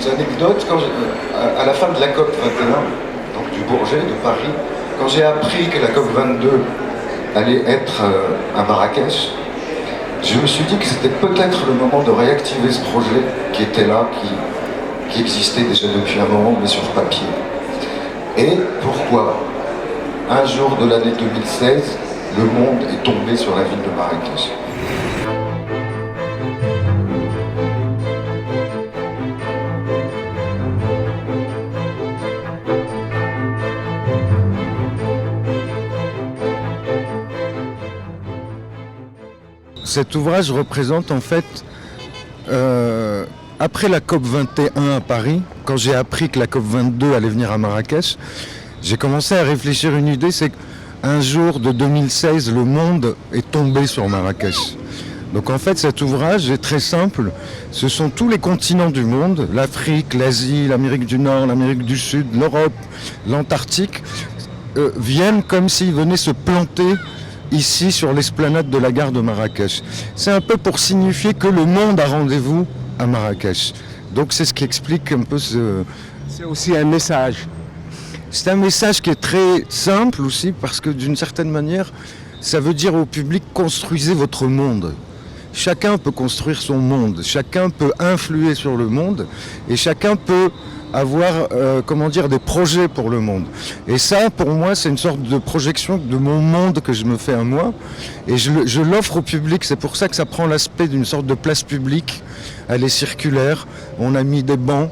anecdote, à la fin de la COP 21, donc du Bourget de Paris, quand j'ai appris que la COP 22 allait être à Marrakech, je me suis dit que c'était peut-être le moment de réactiver ce projet qui était là, qui existait déjà depuis un moment, mais sur papier. Et pourquoi, un jour de l'année 2016, le monde est tombé sur la ville de Marrakech. Cet ouvrage représente en fait, après la COP 21 à Paris, quand j'ai appris que la COP 22 allait venir à Marrakech, j'ai commencé à réfléchir une idée, c'est qu'un jour de 2016, le monde est tombé sur Marrakech. Donc en fait cet ouvrage est très simple, ce sont tous les continents du monde, l'Afrique, l'Asie, l'Amérique du Nord, l'Amérique du Sud, l'Europe, l'Antarctique, viennent comme s'ils venaient se planter ici sur l'esplanade de la gare de Marrakech. C'est un peu pour signifier que le monde a rendez-vous à Marrakech. Donc c'est ce qui explique un peu ce... C'est aussi un message. C'est un message qui est très simple aussi parce que d'une certaine manière, ça veut dire au public construisez votre monde. Chacun peut construire son monde, chacun peut influer sur le monde et chacun peut avoir des projets pour le monde. Et ça, pour moi, c'est une sorte de projection de mon monde que je me fais à moi. Et je l'offre au public. C'est pour ça que ça prend l'aspect d'une sorte de place publique. Elle est circulaire. On a mis des bancs.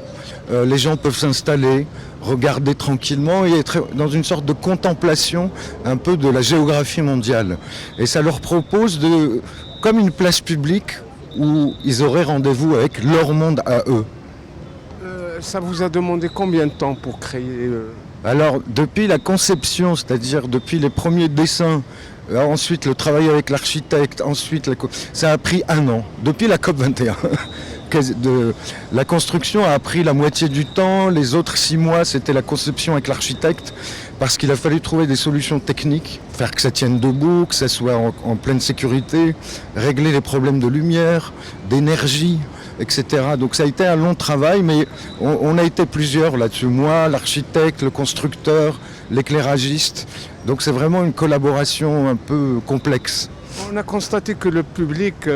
Les gens peuvent s'installer, regarder tranquillement et être dans une sorte de contemplation un peu de la géographie mondiale. Et ça leur propose comme une place publique où ils auraient rendez-vous avec leur monde à eux. Ça vous a demandé combien de temps pour créer Alors, depuis la conception, c'est-à-dire depuis les premiers dessins, ensuite le travail avec l'architecte, ensuite ça a pris 1 an, depuis la COP 21. La construction a pris la moitié du temps, les autres 6 mois c'était la conception avec l'architecte, parce qu'il a fallu trouver des solutions techniques, faire que ça tienne debout, que ça soit en pleine sécurité, régler les problèmes de lumière, d'énergie, etc. Donc ça a été un long travail, mais on a été plusieurs là-dessus. Moi, l'architecte, le constructeur, l'éclairagiste. Donc c'est vraiment une collaboration un peu complexe. On a constaté que le public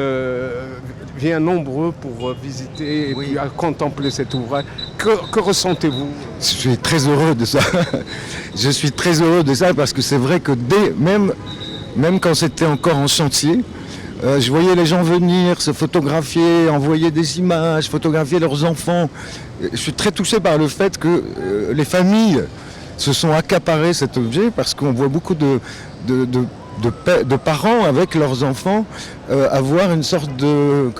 vient nombreux pour visiter et puis à contempler cet ouvrage. Que ressentez-vous ? Je suis très heureux de ça. Je suis très heureux de ça parce que c'est vrai que même quand c'était encore en chantier, je voyais les gens venir, se photographier, envoyer des images, photographier leurs enfants. Je suis très touché par le fait que les familles se sont accaparées cet objet parce qu'on voit beaucoup de parents avec leurs enfants avoir une sorte de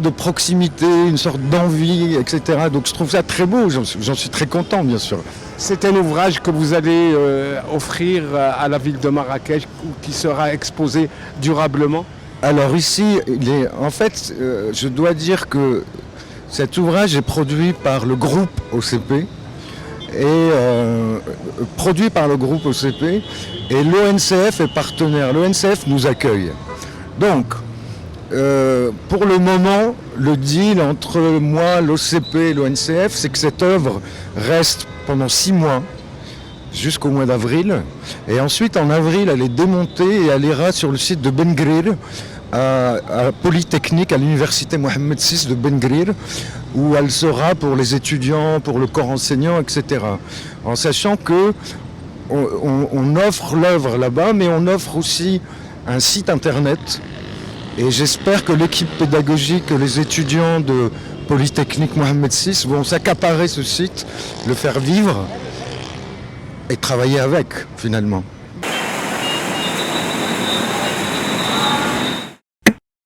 proximité, une sorte d'envie, etc. Donc je trouve ça très beau, j'en suis très content bien sûr. C'est un ouvrage que vous allez offrir à la ville de Marrakech qui sera exposé durablement ? Alors ici, je dois dire que cet ouvrage est produit par le groupe OCP et l'ONCF est partenaire. L'ONCF nous accueille. Donc, pour le moment, le deal entre moi, l'OCP et l'ONCF, c'est que cette œuvre reste pendant 6 mois, jusqu'au mois d'avril. Et ensuite, en avril, elle est démontée et elle ira sur le site de Ben Guerir, à Polytechnique, à l'université Mohammed VI de Ben Guerir, où elle sera pour les étudiants, pour le corps enseignant, etc. En sachant que on offre l'œuvre là-bas, mais on offre aussi un site internet. Et j'espère que l'équipe pédagogique, les étudiants de Polytechnique Mohammed VI vont s'accaparer ce site, le faire vivre et travailler avec finalement.